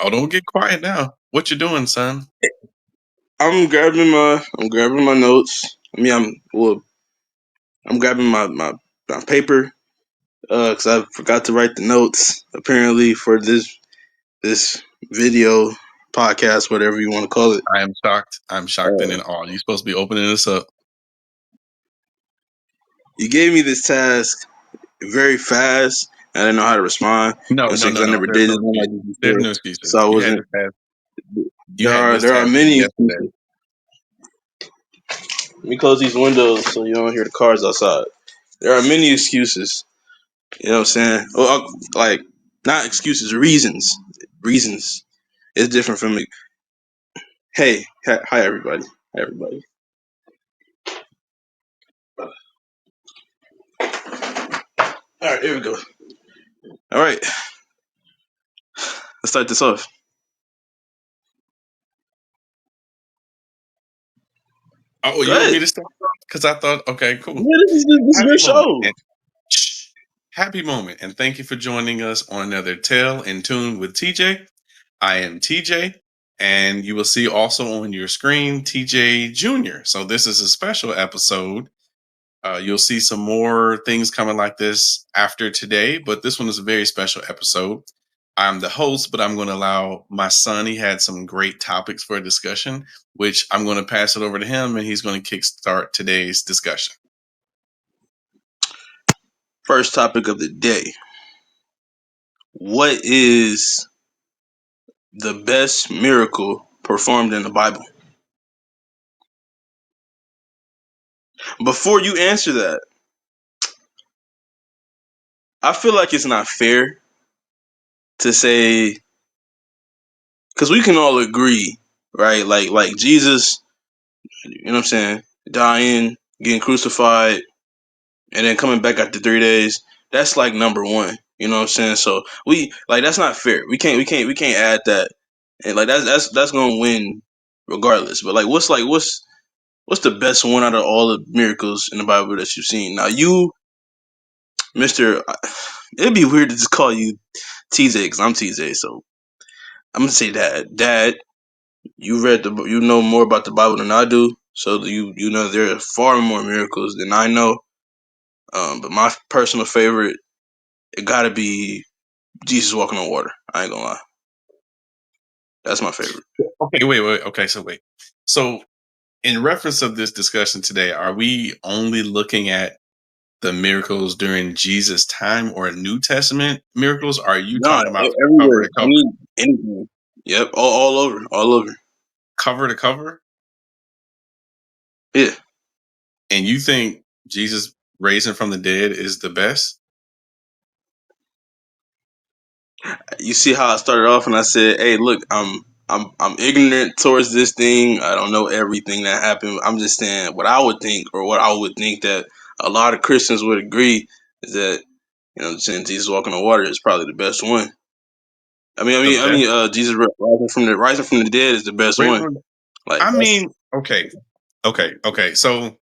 Oh, don't get quiet now. What you doing, son? I'm grabbing my notes. I'm grabbing my paper because I forgot to write the notes apparently for this video podcast, whatever you want to call it. I am shocked. I'm shocked and in awe. You're supposed to be opening this up. You gave me this task very fast. And I didn't know how to respond. No, no, Because no, I no. never There's did no this one excuses. like this There's before, no so excuses. I You had wasn't. this task. You There had are this there are task many yesterday. excuses. Let me close these windows so you don't hear the cars outside. There are many excuses. You know what I'm saying? Well, like not excuses, reasons. Reasons. It's different from me. Hey, hi everybody. Hi everybody. All right, here we go. All right, let's start this off. Oh, Go you want me ahead. to start? Because I thought, okay, cool. Yeah, this is Happy your moment. show. Happy moment. And thank you for joining us on another Tale in Tune with TJ. I am TJ. And you will see also on your screen TJ Jr. So this is a special episode. You'll see some more things coming like this after today, but this one is a very special episode. I'm the host, but I'm going to allow my son. He had some great topics for a discussion, which I'm going to pass it over to him, and he's going to kickstart today's discussion. First topic of the day. What is the best miracle performed in the Bible? Before you answer that, I feel like it's not fair to say because we can all agree, right? Like Jesus, you know what I'm saying, dying, getting crucified, and then coming back after 3 days. That's like number one. You know what I'm saying? So we like that's not fair. We can't add that, and like that's gonna win regardless. But like what's the best one out of all the miracles in the Bible that you've seen? Now you, Mister, it'd be weird to just call you TJ because I'm TJ. So I'm gonna say Dad. You know more about the Bible than I do, so you know there are far more miracles than I know. But my personal favorite, it gotta be Jesus walking on water. I ain't gonna lie, that's my favorite. Okay, wait. Okay, so wait. So, in reference of this discussion today, are we only looking at the miracles during Jesus' time or New Testament miracles? Or are you No, talking about cover everywhere, to cover? anything. Yep, all over, all over. Cover to cover? Yeah, And you think Jesus raising from the dead is the best? you see how I started off and I said, "Hey, look, I'm ignorant towards this thing. I don't know everything that happened. I'm just saying what I would think, or what I would think that a lot of Christians would agree is that saying Jesus walking on water is probably the best one. The best? Jesus rising from the dead is the best Wait, one. wait. Like I that's mean, okay. So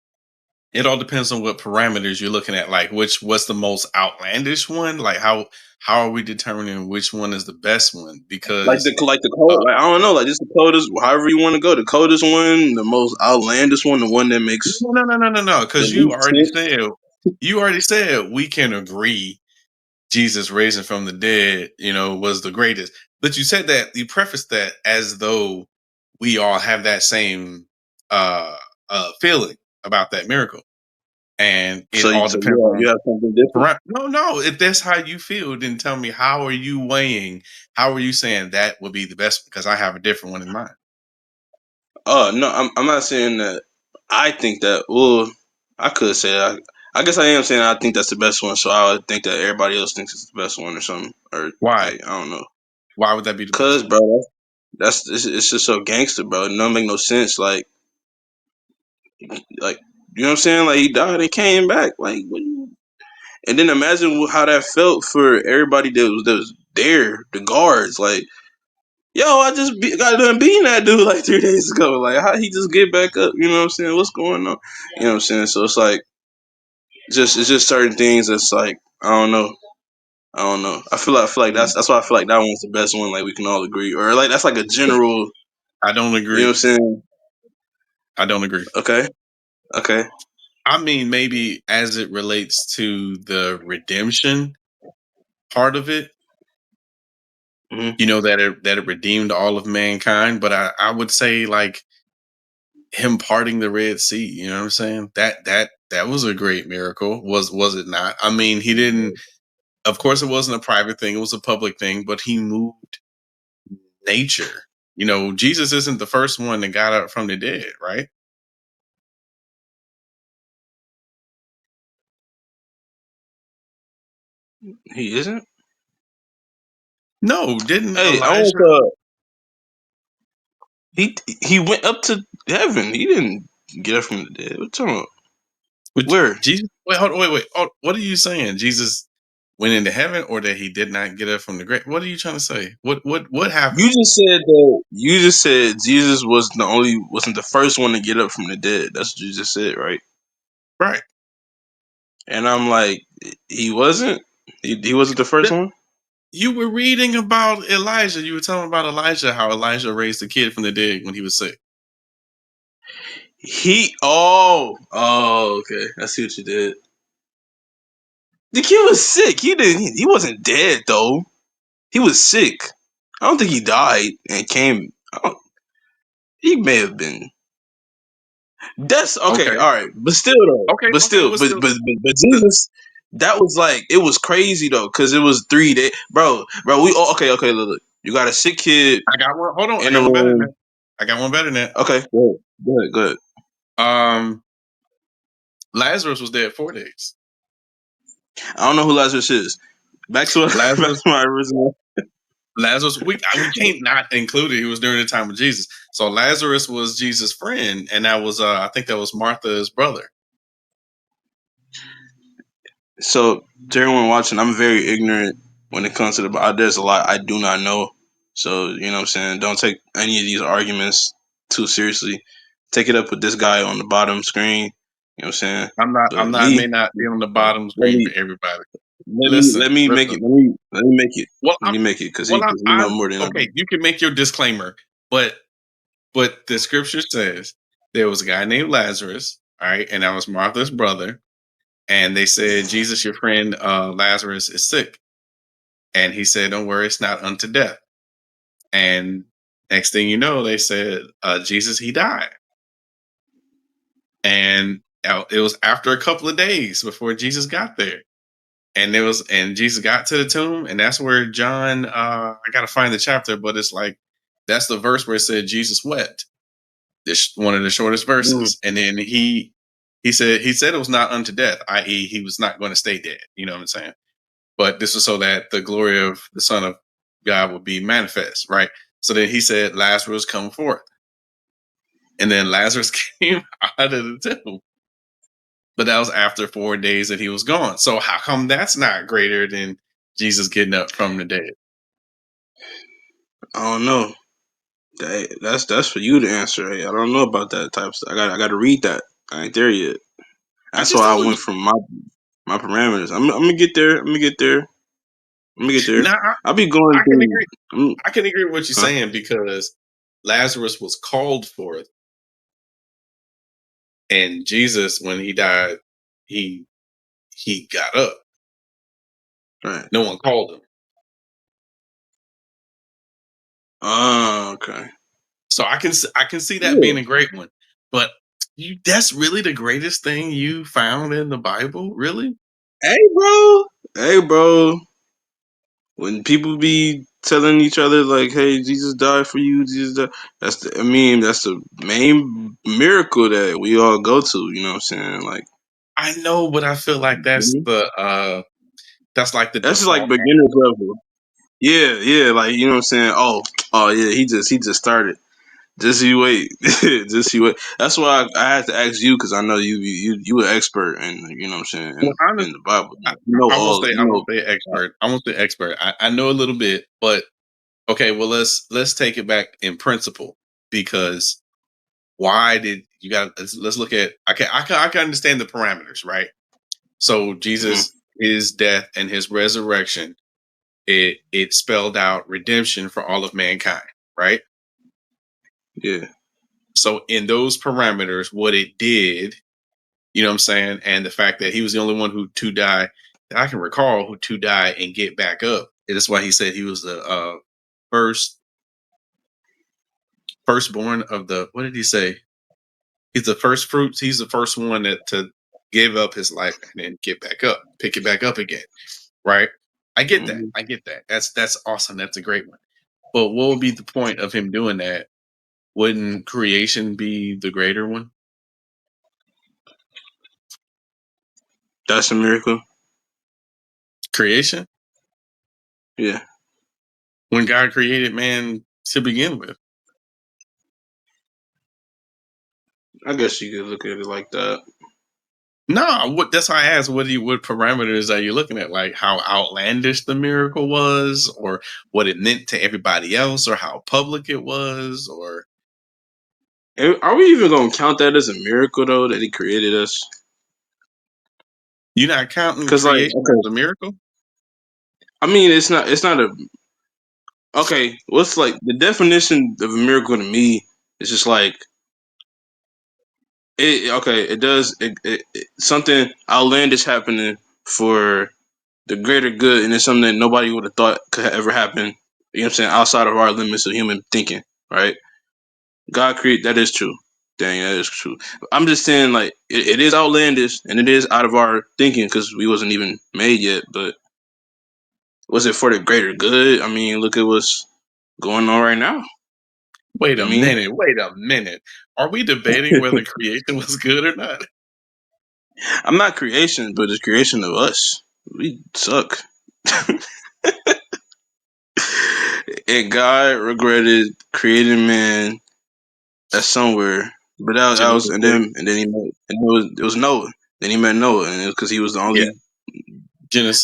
it all depends on what parameters you're looking at. Like, what's the most outlandish one? Like, how are we determining which one is the best one? like Because the code. Like I don't know, like just the coldest, however you want to go. The coldest one, the most outlandish one, the one that makes no. the Because least sense. you already said we can agree Jesus raising from the dead, was the greatest. But you said that you prefaced that as though we all have that same uh, feeling about that miracle, and it all So depends on. you have something different. No. If that's how you feel, then tell me how are you weighing? How are you saying that would be the best? Because I have a different one in mind. Oh no, I'm not saying that. I think that. Well, I could say that. I guess I am saying I think that's the best one. So I would think that everybody else thinks it's the best one or something. Or Why? like I don't know. Why would that be the best Cause one? bro, it's just so gangster, bro. It don't make no sense. Like you know what I'm saying? Like he died and came back. Like what? And then imagine how that felt for everybody that was there, the guards. Like, yo, I just got done beating that dude like 3 days ago. Like, how he just get back up? You know what I'm saying? What's going on? You know what I'm saying? So it's like, it's just certain things that's like, I don't know. I don't know. I feel like that's why I feel like that one's the best one. Like we can all agree, or like that's like a general. I don't You know what agree. I'm saying? I don't agree. Okay. Okay. I mean, maybe as it relates to the redemption part of it, Hmm. that it redeemed all of mankind. But I would say like him parting the Red Sea. You know what I'm saying? That was a great miracle. Was it not? I mean, he didn't. Of course, it wasn't a private thing; it was a public thing. But he moved nature. Jesus isn't the first one that got up from the dead, right? He isn't. No, didn't Hey, I want Elijah? to. He went up to heaven. He didn't get up from the dead. What you talking about? Which Where? Jesus? Wait, hold on, wait. Oh, what are you saying? Jesus went into heaven, or that he did not get up from the grave? What are you trying to say? What You happened? just said that. You just said Jesus wasn't the first one to get up from the dead. That's what you just said, right? Right. And I'm like, he wasn't. He wasn't the first That- one. You were reading about Elijah. You were telling about Elijah, how Elijah raised a kid from the dead when he was sick. Okay. I see what you did. The kid was sick. He wasn't dead though. He was sick. I don't think he died and came. He may have been. That's okay. Okay. All right, but still though. Okay. But Okay. still, Well, but still, Jesus. That was like it was crazy though, because it was 3 days, bro. We okay. Look. You got a sick kid I got one. Hold on. I in the got one better than that. room. I got one better than that. Okay, go ahead. Um, Lazarus was dead 4 days. I don't know who Lazarus is. Back to back Lazarus, to my original. Lazarus. We can't not include it. He was during the time of Jesus. So Lazarus was Jesus' friend, and that was I think that was Martha's brother. So to everyone watching, I'm very ignorant when it comes to the Bible. There's a lot I do not know. So you know what I'm saying. Don't take any of these arguments too seriously. Take it up with this guy on the bottom screen. You know what I'm saying. I'm not. But I'm not. me, May not be on the let bottom screen for me everybody. let Listen, me make listen. it. Let me make it. Well, Let me make it because well, he know I'm more than I okay. do. You can make your disclaimer, but the scripture says there was a guy named Lazarus, all right, and that was Martha's brother, and they said, Jesus, your friend Lazarus is sick, and he said, don't worry, it's not unto death. And next thing you know, they said, Jesus, he died, and it was after a couple of days before Jesus got there. And Jesus got to the tomb, and that's where John. I gotta find the chapter, but it's like that's the verse where it said Jesus wept. This one of the shortest Mm. verses, and then he said it was not unto death, i.e., he was not going to stay dead. You know what I'm saying? But this was so that the glory of the Son of God would be manifest, right? So then he said, Lazarus, come forth, and then Lazarus came out of the tomb. But that was after 4 days that he was gone. So how come that's not greater than Jesus getting up from the dead? I don't know. That's for you to answer. Hey, I don't know about that type of stuff. I got to read that. I ain't there yet. I That's just why I told went you. from my parameters. I'm gonna get there. I'm gonna get there. I'm gonna get there. Now I'll be going I can through. agree. I can agree with what you're Huh? saying because Lazarus was called forth, and Jesus, when he died, he he got up. Right. No one called him. Oh, okay. So I can see that Yeah. being a great one. But that's really the greatest thing you found in the Bible, really? Hey, bro. Hey, bro. When people be telling each other like, "Hey, Jesus died for you," Jesus died, that's the main miracle that we all go to. You know what I'm saying? Like, I know, but I feel like mhm. that's like the That's just like default. beginner's level. Yeah. Like you know what I'm saying? Oh yeah. He just started. Just you wait. Just you wait. That's why I had to ask you because I know you an expert and you know what I'm saying Well, in the Bible. I, Like, you know I won't all say you I won't know. say expert. I won't say expert. I know a little bit, but okay. Well, let's take it back in principle because why did you got? Let's look at. I can understand the parameters, right? So Mhm. Jesus, his death and his resurrection. it spelled out redemption for all of mankind, right? Yeah. So in those parameters, what it did, you know what I'm saying, and the fact that he was the only one who to die that I can recall who to die and get back up. That's why he said he was the first firstborn of the, what did he say? He's the first fruits. He's the first one that to give up his life and then get back up, pick it back up again. Right? I get that. Mhm. I get that. That's awesome. That's a great one. But what would be the point of him doing that? Wouldn't creation be the greater one? That's a miracle. Creation? Yeah. When God created man to begin with. I guess you could look at it like that. No, what that's why I asked what parameters are you looking at? Like how outlandish the miracle was, or what it meant to everybody else, or how public it was, or Are we even gonna count that as a miracle though that he created us? you're not counting Because like, creation okay, as a miracle? I mean, it's not a okay. What's like the definition of a miracle to me? It's just like it. Okay, it does something outlandish happening for the greater good, and it's something that nobody would have thought could ever happen. You know what I'm saying? Outside of our limits of human thinking, right? God create that is true. Dang, that is true. I'm just saying, like, it is outlandish and it is out of our thinking because we wasn't even made yet. But was it for the greater good? I mean, look at what's going on right now. Wait I a mean, minute, wait a minute. Are we debating whether creation was good or not? I'm not creation, but it's creation of us. We suck. And God regretted creating man at somewhere, but that was Genesis 6. and then he met and it was Noah. Then he met Noah, and because he was the Yeah. only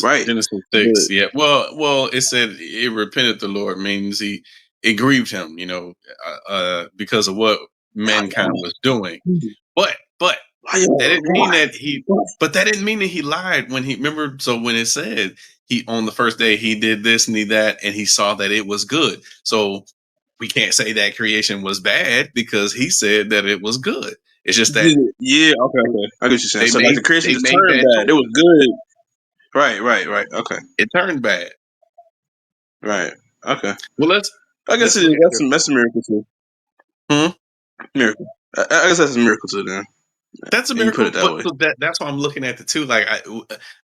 right. Genesis But 6. Yeah. Well, it said it repented the Lord means it grieved him, because of what mankind was doing. But why that y'all didn't mean that he but that didn't mean that he lied when he remember. So when it said he on the first day he did this and he that and he saw that it was good. So we can't say that creation was bad because he said that it was good. It's just that yeah, okay, okay. I get what you're saying. they So like made the creation they just made turned bad bad. It choices. was good. Right, right, right. Okay. It turned bad. Right. Okay. Well, let's I guess let's look at this. that's a miracle too. Hmm? Miracle. I guess that's a miracle too then. That's a And you put miracle, it that but way. so that's why I'm looking at the two. Like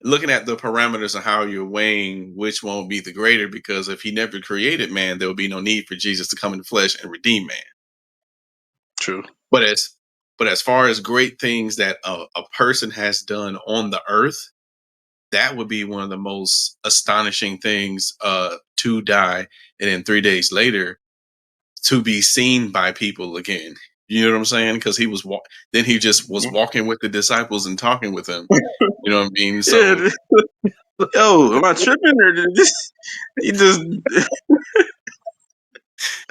looking at the parameters of how you're weighing which one will be the greater. Because if he never created man, there would be no need for Jesus to come in the flesh and redeem man. True. But as far as great things that a person has done on the earth, that would be one of the most astonishing things. To die and then 3 days later to be seen by people again. You know what I'm saying? Because then he just was walking with the disciples and talking with them. You know what I mean? Yeah. So Yo, am I tripping or did this? You just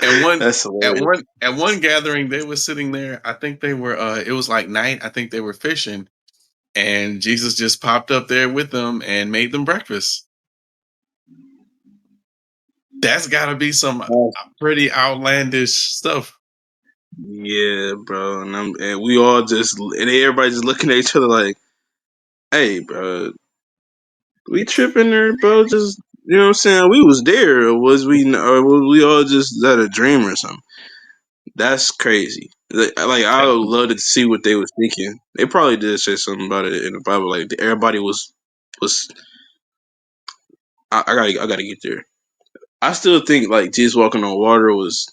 and one that's hilarious. at one gathering, they were sitting there. I think they were. It was like night. I think they were fishing, and Jesus just popped up there with them and made them breakfast. That's got to be some pretty outlandish stuff. Yeah, bro, and we all just and everybody just looking at each other like, "Hey, bro, we tripping there, bro? Just you know what I'm saying? We was there, or was we all just had a dream or something?" That's crazy. Like I would love to see what they was thinking. They probably did say something about it in the Bible. Like everybody was. I gotta get there. I still think like Jesus walking on water was,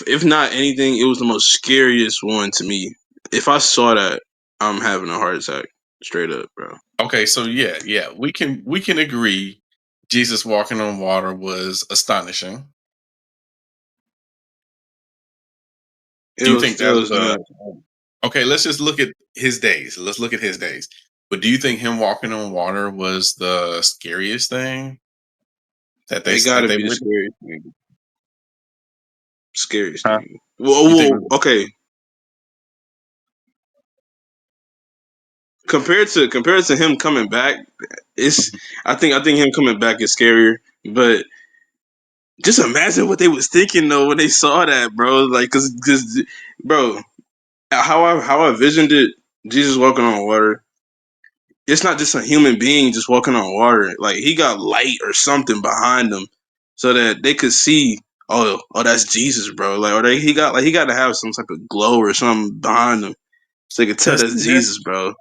if not anything, it was the most scariest one to me. If I saw that, I'm having a heart attack. Straight up, bro. Okay, so yeah, we can agree. Jesus walking on water was astonishing. Do you think It that was was nuts. okay? Let's just look at his days. Let's look at his days. But do you think him walking on water was the scariest thing It got that to they be the witnessed? scariest thing. Scariest Huh? thing. Whoa, You think? whoa, okay. compared to him coming back, it's I think him coming back is scarier. But just imagine what they was thinking though when they saw that, bro. Like, cause, bro, how I visioned it, Jesus walking on water. It's not just a human being just walking on water. Like he got light or something behind him, so that they could see. Oh, that's Jesus, bro. Like, he got to have some type of glow or something behind him, so they could tell Now, that's Jesus, bro.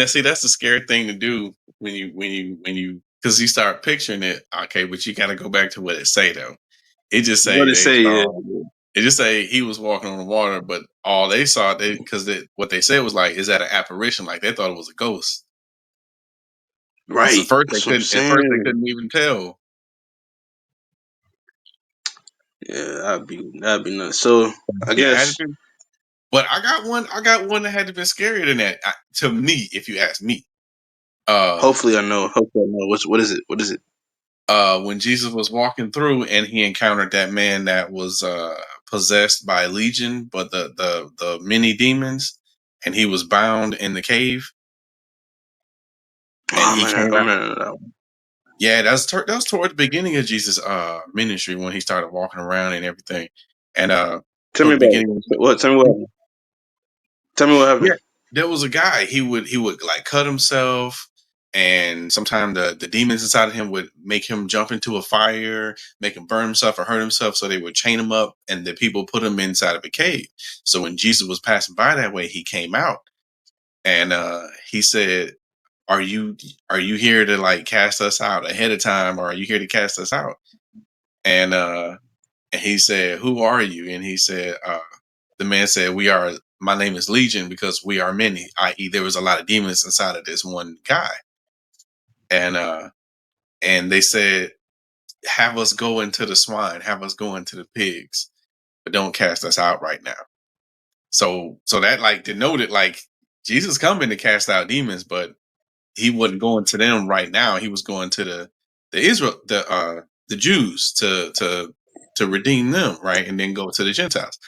see, that's the scary thing to do when you because you start picturing it. Okay, but you got to go back to what it say though. It just say What it they say? Yeah, saw. It just say he was walking on the water, but all they saw because what they said was like, is that an apparition? Like they thought it was a ghost. So right. first they That's what I'm couldn't. At first they saying. couldn't even tell. Yeah, that'd be nuts. So I Yeah, it had to guess be. But I got one. I got one that had to be scarier than that to me. If you ask me, uh, hopefully I know. Hopefully I know. What is it? What is it? when Jesus was walking through and he encountered that man that was possessed by legion, but the many demons, and he was bound in the cave, and Oh he man, came I out. remember that one. Yeah, that was toward the beginning of Jesus' ministry when he started walking around and everything, and Tell me toward the about it. beginning. What? Tell me what happened. Tell me what Yeah, happened. there was a guy. He would like cut himself, and sometimes the demons inside of him would make him jump into a fire, make him burn himself or hurt himself. So they would chain him up, and the people put him inside of a cave. So when Jesus was passing by that way, he came out, and he said, "Are you are you here to like cast us out ahead of time, or are you here to cast us out?" And and he said, "Who are you?" And he said, the man said, "We are. My name is Legion because we are many. I.e., there was a lot of demons inside of this one guy." And they said, "Have us go into the swine. Have us go into the pigs, but don't cast us out right now." So that like denoted like Jesus coming to cast out demons, but he wasn't going to them right now. He was going to the Jews to redeem them, right, and then go to the Gentiles.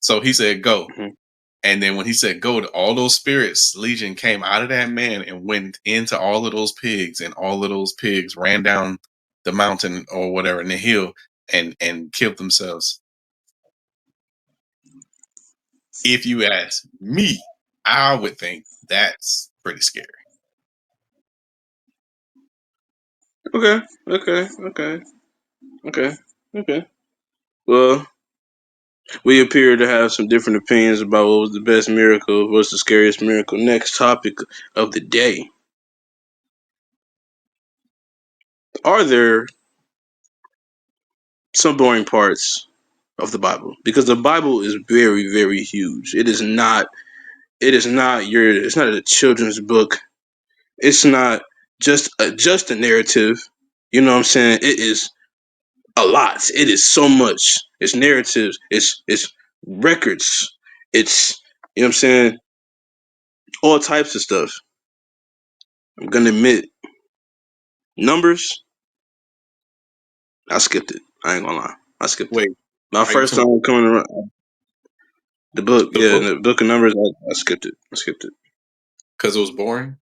So he said, "Go." Mhm. And then when he said go, to all those spirits, legion came out of that man and went into all of those pigs, and all of those pigs ran down the mountain or whatever in the hill and killed themselves. If you ask me, I would think that's pretty scary. Okay. Okay. Okay. Okay. Okay. Well, we appear to have some different opinions about what was the best miracle, what's the scariest miracle. Next topic of the day: are there some boring parts of the Bible? Because the Bible is very, very huge. It is not. It is not your. It's not a children's book. It's not just a narrative. You know what I'm saying? It is a lot. It is so much. It's narratives. It's records. It's you know what I'm saying. All types of stuff. I'm gonna admit, numbers. I skipped it. I ain't gonna lie. I skipped it. Wait, My are you first talking time coming around the book. the Yeah, book the book of numbers. I skipped it. I skipped it. because it was boring?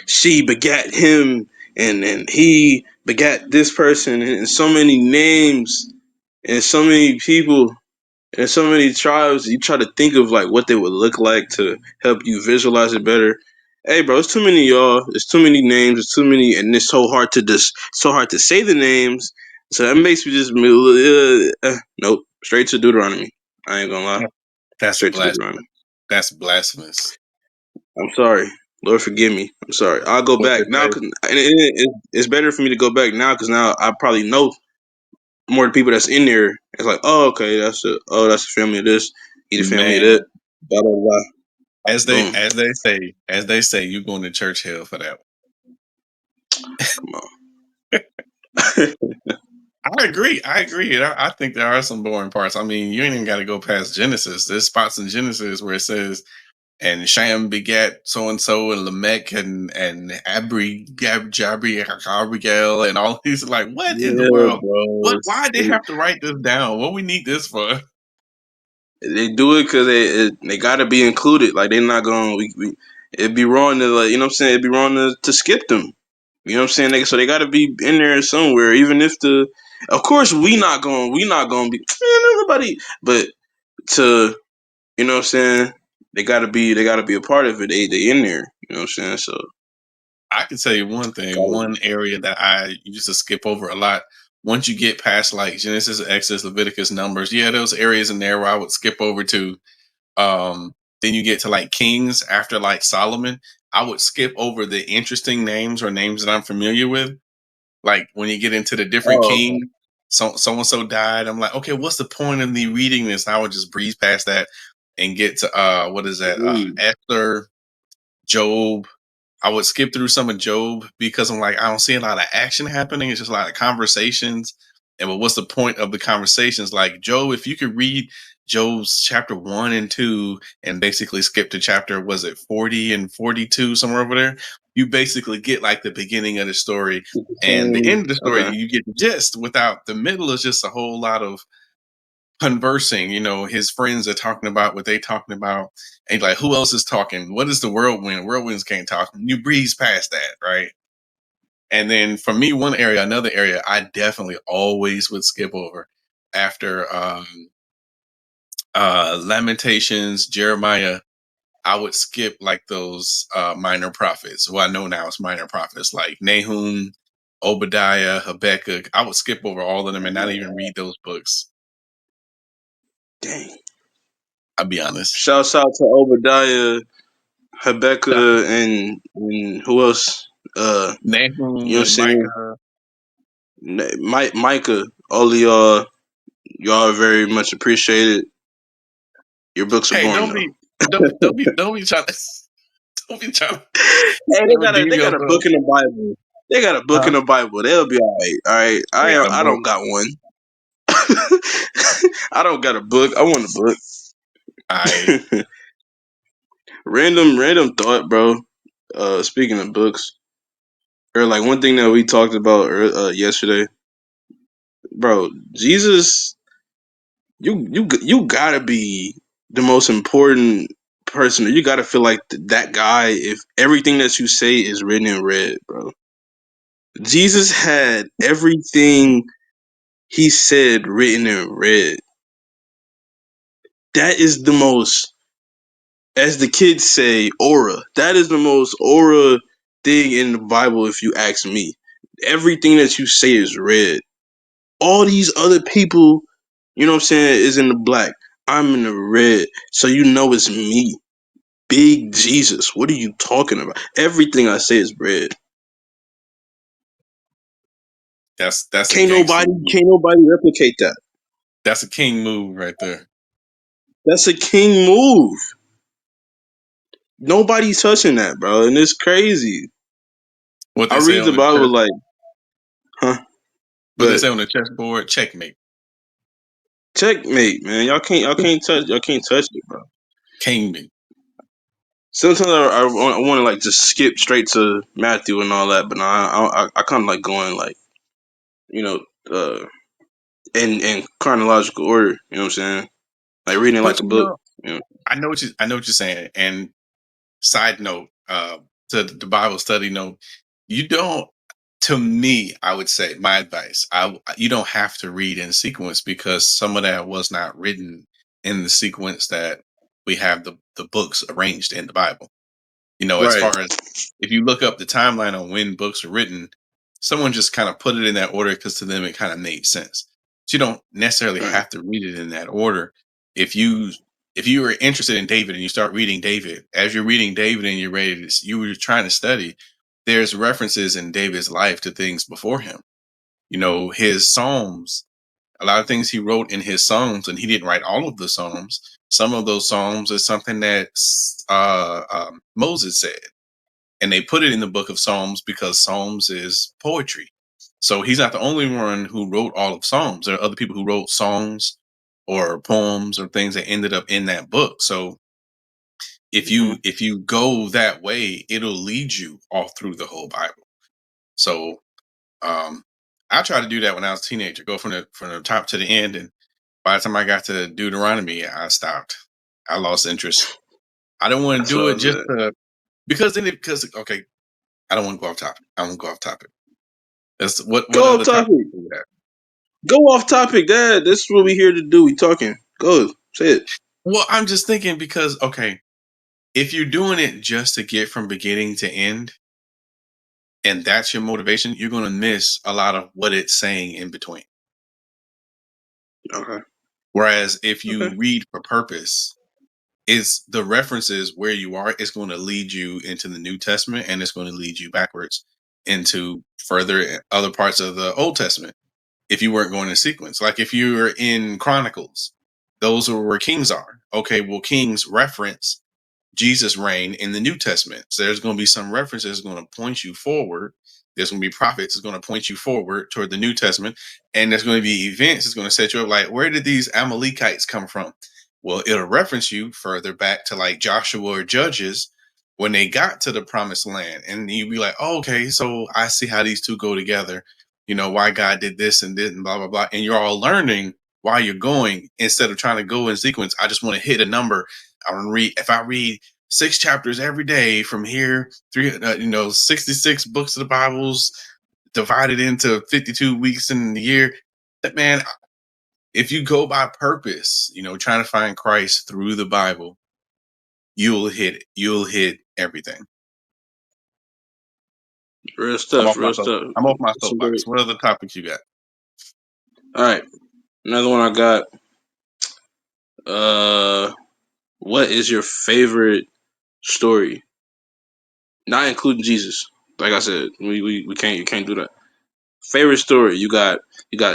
She begat him, and he begat this person, and so many names, and so many people. And so many tribes, you try to think of like what they would look like to help you visualize it better. Hey, bro, it's too many y'all. It's too many names. It's too many, and it's so hard to so hard to say the names. So that makes me just nope. Straight to Deuteronomy. I ain't gonna lie. That's Straight to blasphemous. Deuteronomy. That's blasphemous. I'm sorry. Lord, forgive me. I'm sorry. I'll go What's back it now. say? It's better for me to go back now because now I probably know more of the people that's in there. It's like, oh, okay, that's the family of this. He the family of that. Man, Blah blah blah. as they Boom. you're going to church hell for that. Come on. I agree. I agree. And I think there are some boring parts. I mean, you ain't even got to go past Genesis. There's spots in Genesis where it says, "And Shem begat so and so, and Lamech and Abigail, and all these." Like, what in the Yeah, world? bro. What? Why they have to write this down? What we need this for? They do it because they got to be included. Like they're not going. It'd be wrong to like, you know what I'm saying. It'd be wrong to skip them. You know what I'm saying? So they got to be in there somewhere. Even if of course, we not going to be nobody. But to you know what I'm saying, they got to be a part of it. They in there. You know what I'm saying? So I can tell you one thing, one area that I used to skip over a lot. Once you get past like Genesis, Exodus, Leviticus, Numbers, yeah, those areas in there where I would skip over to. Then you get to like Kings after like Solomon. I would skip over the interesting names or names that I'm familiar with. Like when you get into the different oh, kings, so and so died. I'm like, okay, what's the point of me reading this? And I would just breeze past that and get to what is that? Esther, Job. I would skip through some of Job because I'm like, I don't see a lot of action happening. It's just a lot of conversations. And but what's the point of the conversations? Like Job, if you could read Job's chapter 1 and 2 and basically skip to chapter, was it 40 and 42, somewhere over there? You basically get like the beginning of the story and the end of the story, okay. you get the gist without the middle is just a whole lot of conversing. His friends are talking about what they talking about, and like, who else is talking? What is the whirlwind? Whirlwinds can't talk. You breeze past that, right? And then for me, another area, I definitely always would skip over after Lamentations, Jeremiah. I would skip like those minor prophets, who I know now as minor prophets, like Nahum, Obadiah, Habakkuk. I would skip over all of them and not even read those books. Dang. I'll be honest. Shouts out to Obadiah, Habakkuk, and who else? You Nahum know what I'm and saying? Micah. Micah. All of y'all are very much appreciated. Your books are Hey, boring don't though. be, don't be trying to, don't be trying Hey, to redeem they got a yourself. book in the Bible. They got a book in Huh? the Bible. They'll be all right. All right. They got a I book. don't got one. I don't got a book. I want I a book. Random thought, bro. Speaking of books, or like one thing that we talked about yesterday, bro. Jesus, you gotta be the most important person. You gotta feel like that guy. If everything that you say is written in red, bro. Jesus had everything he said written in red. That is the most, as the kids say, aura. That is the most aura thing in the Bible, if you ask me. Everything that you say is red. All these other people, you know what I'm saying, is in the black. I'm in the red. So you know it's me. Big Jesus. What are you talking about? Everything I say is red. that's a Can't gangster nobody move. can't nobody replicate that. That's a king move right there. That's a king move. Nobody's touching that, bro. And it's crazy. What I they say read on the the Bible chess, like, huh? what they But say on the chessboard, checkmate, checkmate, man. Y'all can't touch it, bro. kingman. Sometimes I want to like just skip straight to Matthew and all that, but nah, I kind of like going like you know uh in chronological order. You know what I'm saying? Like reading it like But a book. You know? I know what you're saying. And side note, to the Bible study note, you don't. To me, I would say my advice: you don't have to read in sequence because some of that was not written in the sequence that we have the books arranged in the Bible. As Right. far as if you look up the timeline on when books are written, someone just kind of put it in that order because to them it kind of made sense. So you don't necessarily Right. have to read it in that order. If you are interested in David and you start reading David, as you're reading David and you're ready to, you were trying to study, there's references in David's life to things before him. His Psalms, a lot of things he wrote in his Psalms, and he didn't write all of the Psalms. Some of those Psalms is something that Moses said, and they put it in the book of Psalms because Psalms is poetry. So he's not the only one who wrote all of Psalms. There are other people who wrote songs or poems or things that ended up in that book. So if Hmm. you if you go that way, it'll lead you all through the whole Bible. So um, I tried to do that when I was a teenager, go from the top to the end, and By the time I got to Deuteronomy, I stopped. I lost interest. I don't want to That's do what I it was just at. because then it because okay, I don't want to go off topic. I don't want to go off topic. That's what Go off other topic topic. do you have? Go off topic, Dad. This is what we here to do. We talking. Go. Say it. Well, I'm just thinking because okay, if you're doing it just to get from beginning to end, and that's your motivation, you're going to miss a lot of what it's saying in between. Okay. Whereas if you Okay. read for purpose, it's the references where you are, it's going to lead you into the New Testament and it's going to lead you backwards into further other parts of the Old Testament. If you weren't going in sequence, like if you're in Chronicles, those are where kings are. Okay, well, kings reference Jesus' reign in the New Testament. So there's going to be some references going to point you forward. There's going to be prophets that's going to point you forward toward the New Testament. And there's going to be events that's going to set you up like, where did these Amalekites come from? Well, it'll reference you further back to like Joshua or Judges when they got to the promised land. And you'd be like, oh, okay, so I see how these two go together. You know, why God did this and did and blah, blah, blah. And you're all learning while you're going instead of trying to go in sequence. I just want to hit a number. I want to read, if I read 6 chapters every day from here, 66 books of the Bibles divided into 52 weeks in the year. That man, if you go by purpose, trying to find Christ through the Bible, you'll hit it. You'll hit everything. Real I'm stuff. off my Real stuff. I'm off my Some great. soapbox. What other topics you got? All right. Another one I got. Uh, what is your favorite story? Not including Jesus. Like I said, we can't you can't do that. Favorite story? You got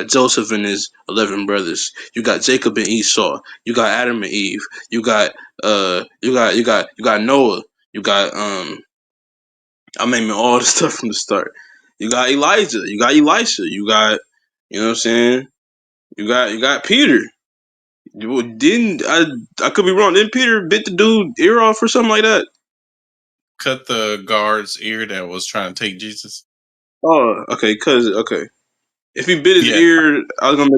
Joseph and his 11 brothers. You got Jacob and Esau. You got Adam and Eve. You got Noah. You got I'm naming all the stuff from the start. You got Elijah. You got Elisha. You got what I'm saying. You got Peter. Didn't I could be wrong? Didn't Peter bit the dude ear off or something like that? Cut the guard's ear that was trying to take Jesus. Oh, okay. Cause okay, if he bit his Yeah, ear, I was gonna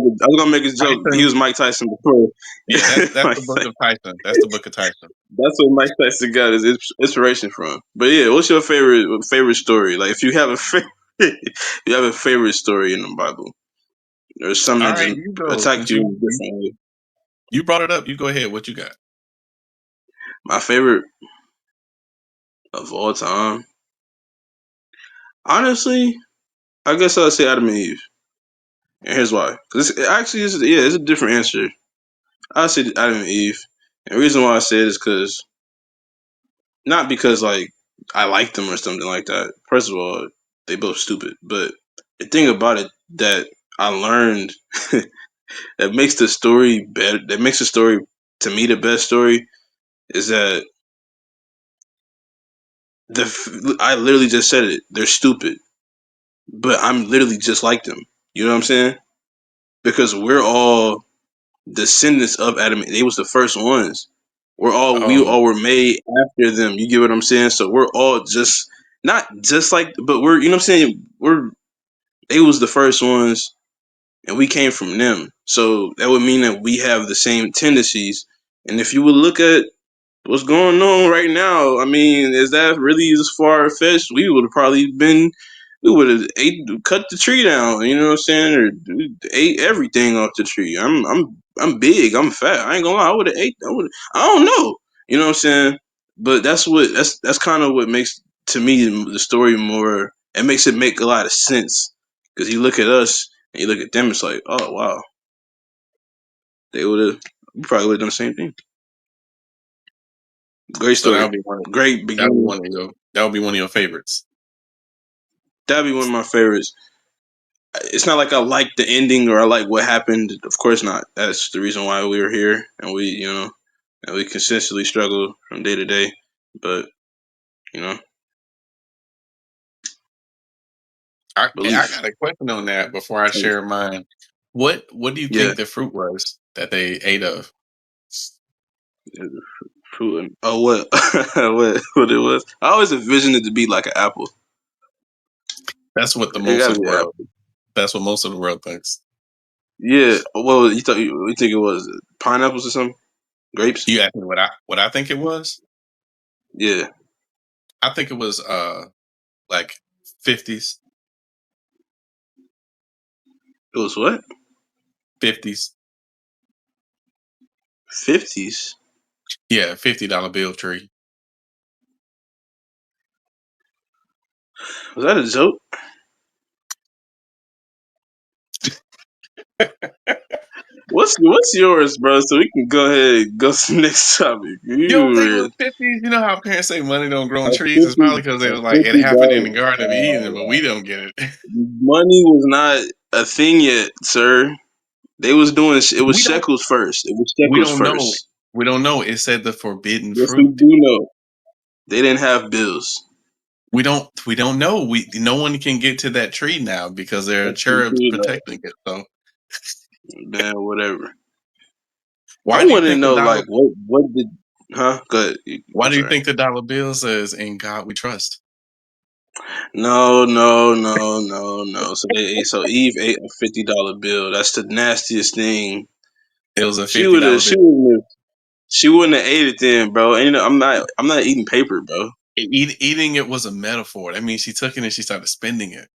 make a joke. He Tyson. was Mike Tyson before. Yeah, that's Mike the book Tyson. of Tyson. That's the book of Tyson. That's what Mike Tyson got his inspiration from. But yeah, what's your favorite story? Like if you have a favorite, you have a favorite story in the Bible, or something All that right, just you go. attacked Since you in a you different way. you brought it up, you go ahead. What you got? My favorite of all time, honestly, I guess I'd say Adam and Eve. And here's why. Because it actually is, yeah, it's a different answer. I say Adam and Eve. And the reason why I say it is because not because like I like them or something like that. First of all, they both stupid. But the thing about it that I learned that makes the story better, that makes the story to me the best story is that I literally just said it. They're stupid, but I'm literally just like them. You know what I'm saying? Because we're all descendants of Adam. They was the first ones. We Oh, all were made after them. You get what I'm saying? So we're all just not just like, but we're you know what I'm saying. They was the first ones, and we came from them. So that would mean that we have the same tendencies. And if you would look at what's going on right now, I mean, is that really as far fetched? We would have probably been, we would have cut the tree down. You know what I'm saying? Or ate everything off the tree. I'm big. I'm fat. I ain't gonna lie. I would have ate. I don't know. You know what I'm saying? But that's kind of what makes to me the story more. It makes it make a lot of sense because you look at us and you look at them. It's like, oh wow, they would have. We probably would have done the same thing. Great so story. Great beginning. that would be one of your favorites. That'd be one of my favorites. It's not like I like the ending or I like what happened. Of course not. That's the reason why we were here, and we consistently struggle from day to day. But you know, I belief. got a question on that before I share mine. What do you Yeah. think the fruit was that they ate of? Fruit. Oh, what? What it was? I always envisioned it to be like an apple. That's what the It most gotta of the be an world. apple. That's what most of the world thinks. Yeah. Well, you think it was pineapples or something? Grapes? You asked me what I think it was. Yeah. I think it was like 50s, It was what? 50s. 50s. Yeah, $50 bill tree. Was that a joke? What's yours, bro? So we can go ahead and go to the next topic. You don't You think it were was 50s? You know how parents say money don't grow a on trees? It's fifty probably because they a was like it happened in the $50. Garden of Eden, but we don't get it. Money was not a thing yet, sir. They was doing it was We don't. shekels first. It was We shekels don't know. first. We don't know. It said the forbidden Yes, we fruit. do know. They didn't have bills. We don't. We don't know. No one can get to that tree now because there are That's true cherubs too, though. protecting it. So Man, whatever. I why do you want to think the know, dollar? like, what did? Huh? Go ahead. Why I'm do you sorry. think the dollar bill says "In God We Trust"? No, no, no, no, no. So Eve ate a $50 bill. That's the nastiest thing. It was a She fifty would have. dollar bill. She wouldn't have ate it then, bro. And you know, I'm not eating paper, bro. Eating it was a metaphor. That means she took it and she started spending it.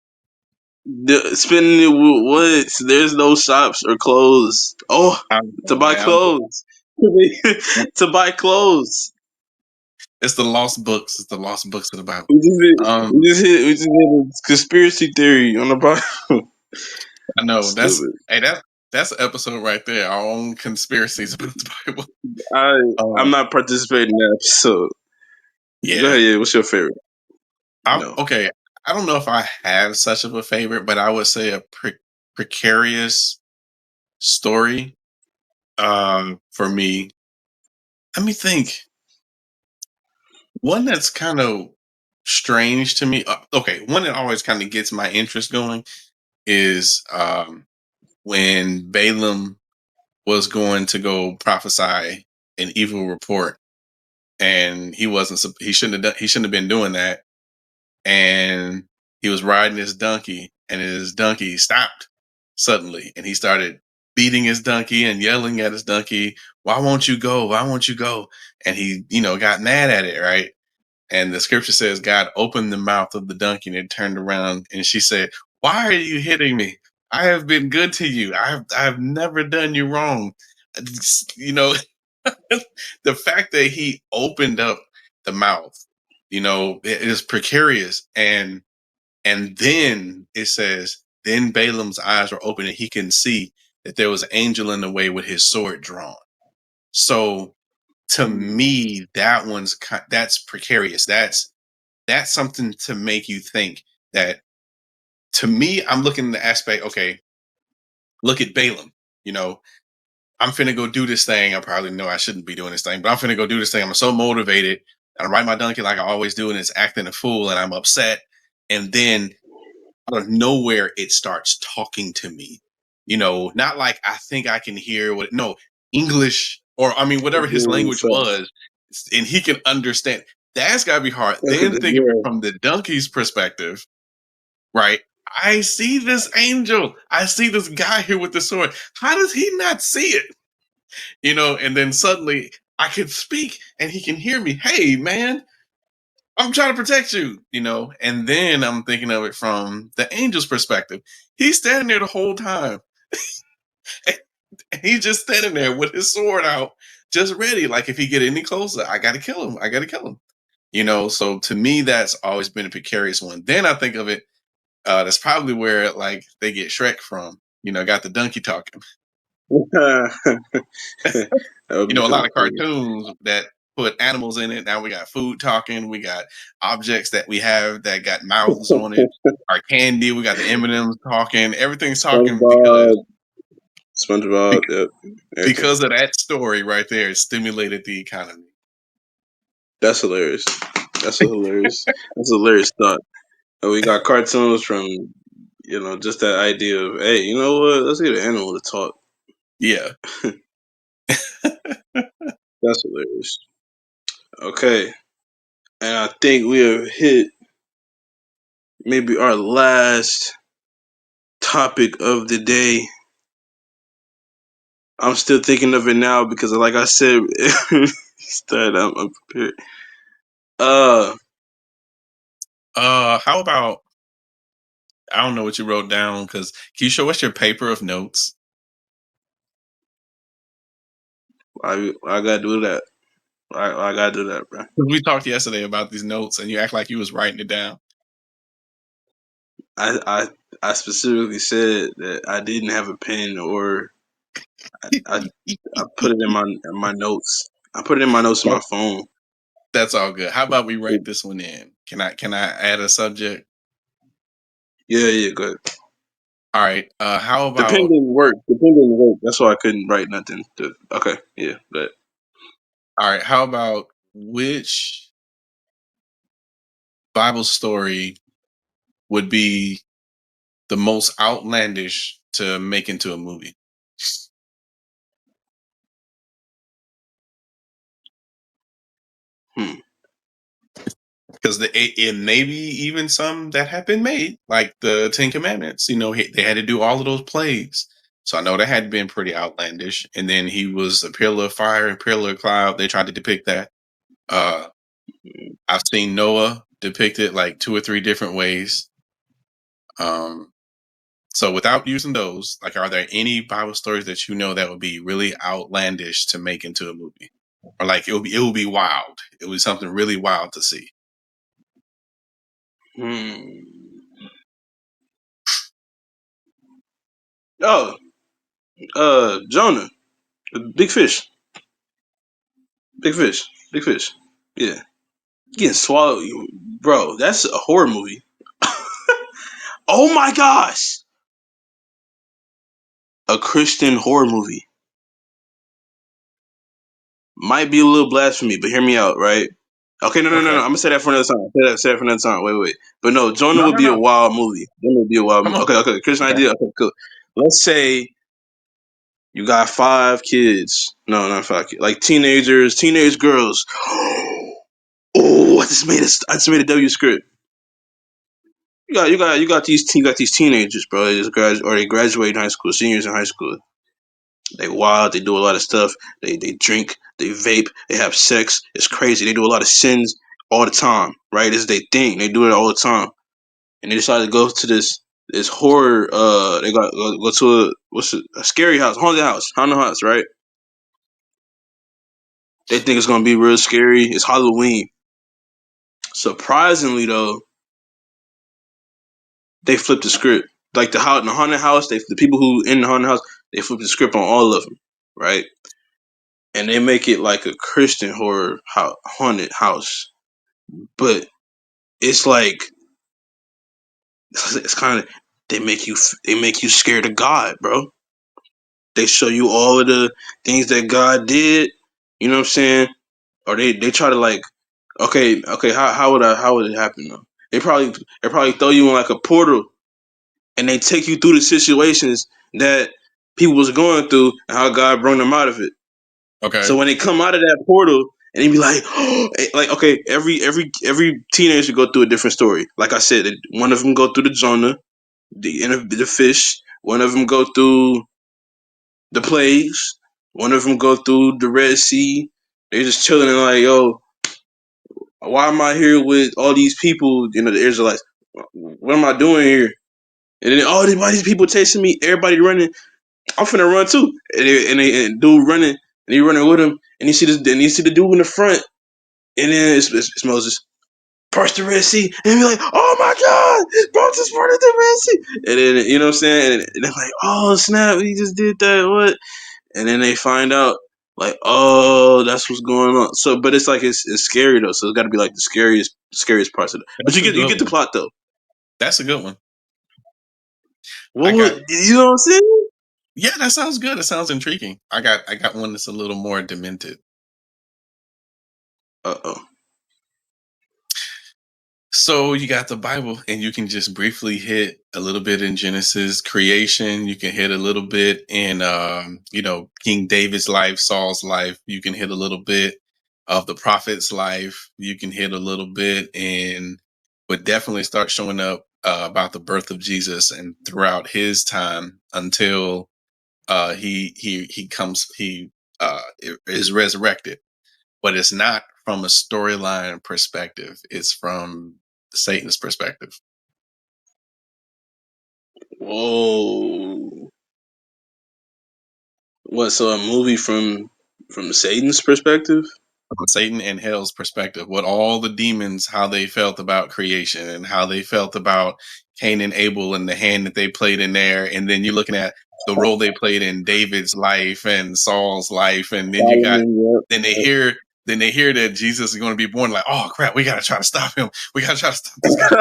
Spending it with what? There's no shops or clothes. Oh, to buy I'm clothes. To buy clothes. It's the lost books. It's the lost books of the Bible. We just hit, Um, we just hit a conspiracy theory on the Bible. I know Stupid. that's an episode right there. Our own conspiracies about the Bible. I I'm Um, not participating in that episode. Go yeah, ahead. Yeah, what's your favorite? I'm No. okay. I don't know if I have such of a favorite, but I would say a precarious story. For me, let me think. One that's kind of strange to me. Okay, one that always kind of gets my interest going is when Balaam was going to go prophesy an evil report, and he shouldn't have been doing that, and he was riding his donkey, and his donkey stopped suddenly, and he started beating his donkey and yelling at his donkey, "Why won't you go? Why won't you go?" And he, got mad at it, right? And the scripture says God opened the mouth of the donkey and it turned around, and she said, "Why are you hitting me? I have been good to you. I have never done you wrong." You know, the fact that he opened up the mouth, it is precarious. And then it says, then Balaam's eyes were open and he can see that there was an angel in the way with his sword drawn. So to me, that's precarious. That's something to make you think that. To me, I'm looking at the aspect. Okay, look at Balaam. You know, I'm finna go do this thing. I probably know I shouldn't be doing this thing, but I'm finna go do this thing. I'm so motivated. I ride my donkey like I always do, and it's acting a fool, and I'm upset. And then out of nowhere, it starts talking to me. Not like I think I can hear what. No, English, or I mean, whatever his language was, and he can understand. That's gotta be hard. Then think of it Yeah. from the donkey's perspective, right? I see this angel. I see this guy here with the sword. How does he not see it? And then suddenly I can speak and he can hear me. Hey, man, I'm trying to protect you, And then I'm thinking of it from the angel's perspective. He's standing there the whole time. And he's just standing there with his sword out, just ready. Like if he get any closer, I gotta kill him. I gotta kill him. So to me, that's always been a precarious one. Then I think of it, that's probably where like they get Shrek from. Got the donkey talking. That would be A kind lot of of funny. cartoons that put animals in it. Now we got food talking. We got objects that we have that got mouths on it. Our candy. We got the M&Ms talking. Everything's talking because SpongeBob, SpongeBob, yep, everything. because of that story right there. It stimulated the economy. That's hilarious. That's a hilarious thought. And we got cartoons from just that idea of, hey, you know what? Let's get an animal to talk. Yeah. That's hilarious. Okay, and I think we have hit maybe our last topic of the day. I'm still thinking of it now because, like I said, I'm unprepared. Uh, How about I don't know what you wrote down because can you show us your paper of notes? I gotta do that. I gotta do that, bro. We talked yesterday about these notes, and you act like you was writing it down. I I I specifically said that I didn't have a pen, or I I put it in my notes. I put it in my notes on my phone. That's all good. How about we write this one in? Can I add a subject? Yeah, yeah, good. All right. How The pen about didn't work. The pen didn't work. That's why I couldn't write nothing. Okay, yeah, but all right? How about which Bible story would be the most outlandish to make into a movie? hmm. Because it maybe even some that have been made, like the Ten Commandments. You know, they had to do all of those plagues, so I know that had been pretty outlandish. And then he was a pillar of fire and pillar of cloud. They tried to depict that. Uh, I've seen Noah depicted like two or three different ways. Um, so without using those, like, are there any Bible stories that you know that would be really outlandish to make into a movie, or like it will be wild? It was something really wild to see. Hmm. Oh, Jonah, big fish, big fish, big fish. Yeah, getting swallowed, bro. That's a horror movie. Oh my gosh, a Christian horror movie. Might be a little blasphemy, but hear me out, right? Okay, no. Okay. I'm gonna say that for another time. Say that for another time. Wait. But no, Jonah No, would no, be a no. wild movie. Jonah would be a wild Come movie. on. Okay. Christian Okay. idea. Okay, cool. Let's say you got 5 kids. No, not 5 kids. Like teenage girls. Oh, I just made a W script. You got these teenagers, bro. They graduate high school, seniors in high school. They wild. They do a lot of stuff. They drink. They vape. They have sex. It's crazy. They do a lot of sins all the time. Right? It's their thing. They do it all the time. And they decide to go to this horror. They got go to a scary house, haunted house. Right? They think it's gonna be real scary. It's Halloween. Surprisingly, though, they flipped the script. Like in the haunted house, the people who in the haunted house, they flipped the script on all of them. Right? And they make it like a Christian haunted house, but it's like it's kind of they make you scared of God, bro. They show you all of the things that God did. You know what I'm saying? Or they try to like, okay, how would it happen though? They probably throw you in like a portal and they take you through the situations that people was going through and how God brought them out of it. Okay. So when they come out of that portal and they be like, like okay, every teenager go through a different story. Like I said, one of them go through the Jonah, the fish. One of them go through the plagues. One of them go through the Red Sea. They're just chilling and like, yo, why am I here with all these people? You know, the Israelites. What am I doing here? And then why these people chasing me? Everybody running. I'm finna run too. And dude running, and he running with him. And you see the dude in the front. And then it's Moses. Parts the Red Sea, and be like, "Oh my God, Moses parted the Red Sea!" And then you know what I'm saying, and they're like, "Oh snap, he just did that." What? And then they find out, like, "Oh, that's what's going on." So, but it's like it's scary though. So it's got to be like the scariest parts of it. But That's a you good get the one. plot though. That's a good one. What I would got you know what I'm saying? Yeah, that sounds good. It sounds intriguing. I got one that's a little more demented. Oh. So you got the Bible, and you can just briefly hit a little bit in Genesis creation. You can hit a little bit in, King David's life, Saul's life. You can hit a little bit of the prophet's life. You can hit a little bit in, but definitely start showing up about the birth of Jesus and throughout his time until he is resurrected, but it's not from a storyline perspective. It's from Satan's perspective. Whoa. What? So a movie from Satan's perspective? From Satan and hell's perspective, what all the demons, how they felt about creation and how they felt about Cain and Abel and the hand that they played in there. And then you're looking at the role they played in David's life and Saul's life. And then you got, Solomon, yep. then they hear, then they hear that Jesus is going to be born. Like, oh crap, we got to try to stop him. We got to try to stop this guy.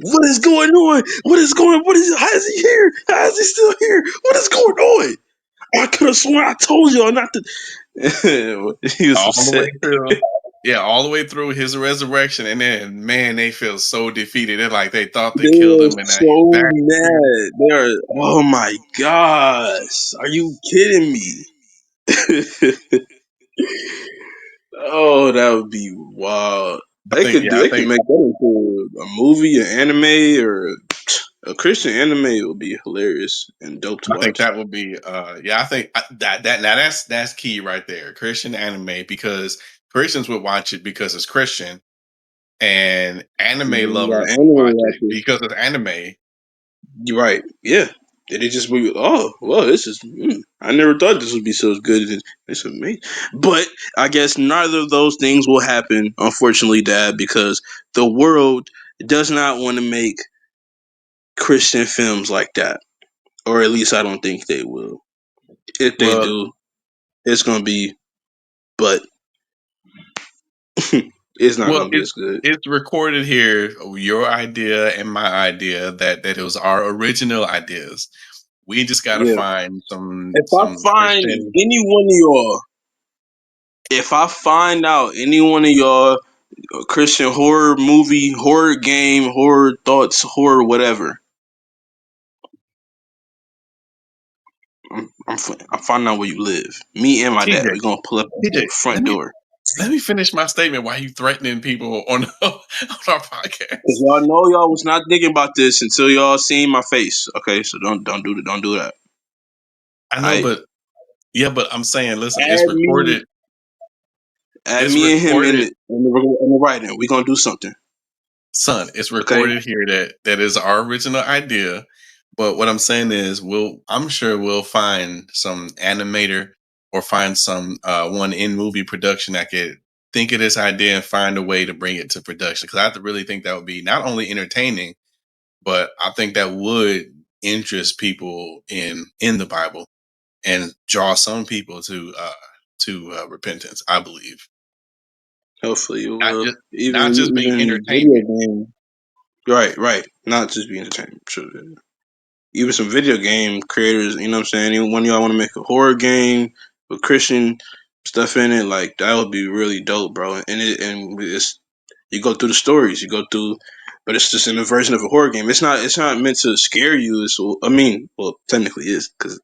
What is going on? What is going? What is? How is he here? How is he still here? What is going on? I could have sworn I told y'all not to. He was All the way upset. through. Yeah, all the way through his resurrection, and then man, they feel so defeated. They're like they thought they They killed are him, and so back. mad. They are. Oh my gosh! Are you kidding me? Oh, that would be wild. I They think, could do. yeah, I They could think, make that into a movie, an anime, or a Christian anime. It would be hilarious and dope to I think watch. that would be, yeah, I think that now that's key right there, Christian anime, because Christians would watch it because it's Christian, and anime You got lovers would anime watch it watchers. because it's anime. You're right. Yeah. Did it just be? Oh, well, this is. I never thought this would be so good. It's amazing. But I guess neither of those things will happen, unfortunately, Dad, because the world does not want to make Christian films like that, or at least I don't think they will. If they Well, do, it's gonna be, but it's not well, gonna be as good. it's recorded here, your idea and my idea, that it was our original ideas. We just got to Yeah. find If I some find Christian. any one of y'all, if I find out any one of y'all a Christian horror movie, horror game, horror thoughts, horror whatever. I'm finding out where you live. Me and my dad. TJ, We're gonna pull up at TJ, the front door. let me finish my statement. Why you threatening people on on our Cause podcast? y'all know y'all was not thinking about this until y'all seen my face. Okay, so don't do that. I know, I but yeah, but I'm saying, listen, it's add me, recorded. add It's me and him in recorded, it in the writing. We gonna do something. son. It's Okay. recorded here that is our original idea. But what I'm saying is, I'm sure we'll find some animator or find some one in movie production that could think of this idea and find a way to bring it to production. Because I really think that would be not only entertaining, but I think that would interest people in the Bible and draw some people to repentance. I believe Hopefully you not will. just not just being Even video entertainment. game. Right, right. Not just be entertainment. Sure. Even some video game creators, you know what I'm saying? Even one of y'all want to make a horror game with Christian stuff in it, like that would be really dope, bro. And it's you go through the stories, you go through, but it's just in a version of a horror game. It's not meant to scare you. It's I mean, well, technically it is because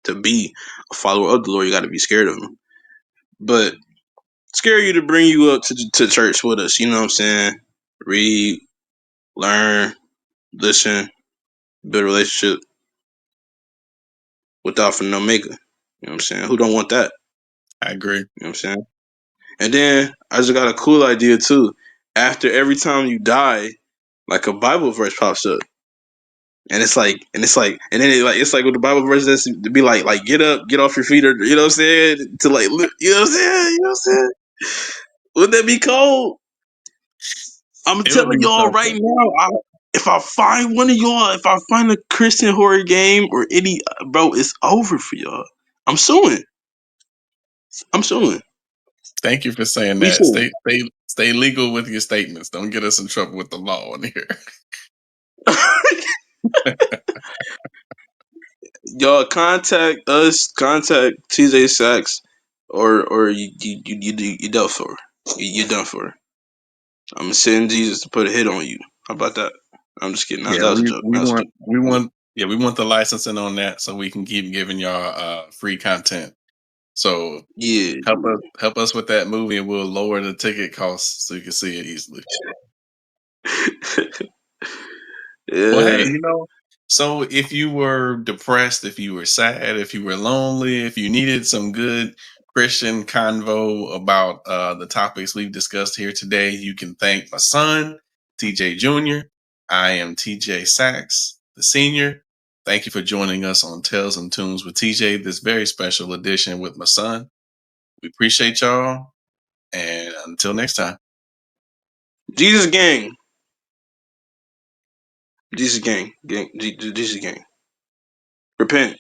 to be a follower of the Lord, you got to be scared of him. But scare you to bring you up to church with us. You know what I'm saying? Read, learn, listen, build a relationship with Alpha and Omega. You know what I'm saying? Who don't want that? I agree. You know what I'm saying? And then I just got a cool idea too. After every time you die, like a Bible verse pops up. And then it's like with the Bible verse that's to be like get up, get off your feet, or you know what I'm saying? To like, you know what I'm saying? You know what I'm saying? Would that be cold? I'm It would telling be y'all right something. now. If I find one of y'all, if I find a Christian horror game or any, bro, it's over for y'all. I'm suing. I'm suing. Thank you for saying We that. suing. Stay legal with your statements. Don't get us in trouble with the law in here. Y'all contact us, contact TJ Sachs, or you done for. You done for. I'm gonna send Jesus to put a hit on you. How about that? I'm just kidding. That Yeah, was a joke. That was a joke. we want the licensing on that so we can keep giving y'all free content. So Yeah. help us with that movie, and we'll lower the ticket costs so you can see it easily. Well, hey, Yeah. So, if you were depressed, if you were sad, if you were lonely, if you needed some good Christian convo about the topics we've discussed here today, you can thank my son, TJ Jr. I am TJ Sachs, the senior. Thank you for joining us on Tales and Tunes with TJ, this very special edition with my son. We appreciate y'all. And until next time. Jesus gang, Jesus gang, Jesus gang. Repent.